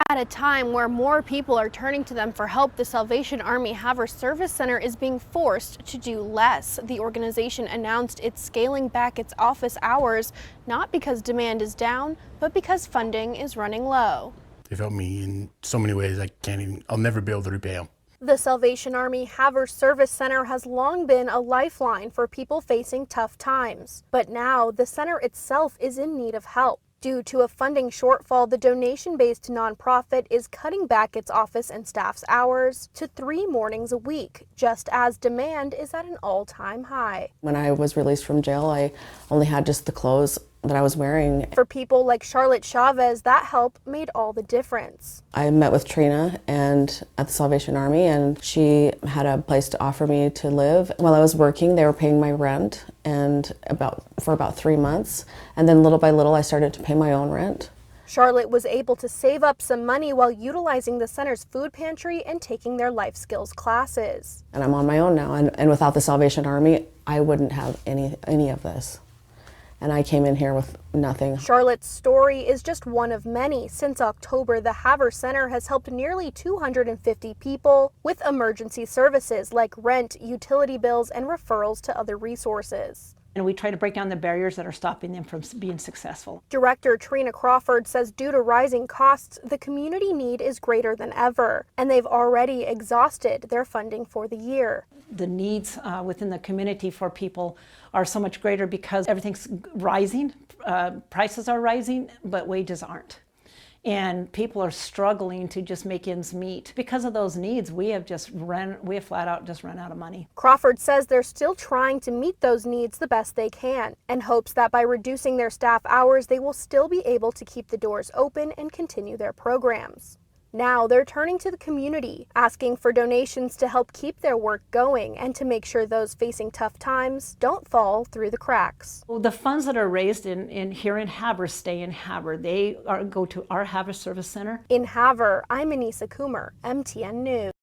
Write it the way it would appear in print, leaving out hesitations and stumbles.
At a time where more people are turning to them for help, the Salvation Army Havre Service Center is being forced to do less. The organization announced it's scaling back its office hours, not because demand is down, but because funding is running low. They've helped me in so many ways I'll never be able to repay them. The Salvation Army Havre Service Center has long been a lifeline for people facing tough times. But now the center itself is in need of help. Due to a funding shortfall, the donation-based nonprofit is cutting back its office and staff's hours to 3 mornings a week, just as demand is at an all-time high. When I was released from jail, I only had just the clothes that I was wearing. For people like Charlotte Chavez, that help made all the difference. I met with Trina at the Salvation Army, and she had a place to offer me to live. While I was working, they were paying my rent for about 3 months, and then little by little I started to pay my own rent. Charlotte was able to save up some money while utilizing the center's food pantry and taking their life skills classes. And I'm on my own now, and without the Salvation Army, I wouldn't have any of this. And I came in here with nothing. Charlotte's story is just one of many. Since October, the Havre Center has helped nearly 250 people with emergency services like rent, utility bills, and referrals to other resources. And we try to break down the barriers that are stopping them from being successful. Director Trina Crawford says due to rising costs, the community need is greater than ever, and they've already exhausted their funding for the year. The needs within the community for people are so much greater because everything's rising, prices are rising, but wages aren't. And people are struggling to just make ends meet. Because of those needs, we have flat out just run out of money. Crawford says they're still trying to meet those needs the best they can and hopes that by reducing their staff hours, they will still be able to keep the doors open and continue their programs. Now they're turning to the community, asking for donations to help keep their work going and to make sure those facing tough times don't fall through the cracks. Well, the funds that are raised here in Havre stay in Havre. They go to our Havre Service Center. In Havre, I'm Anissa Coomer, MTN News.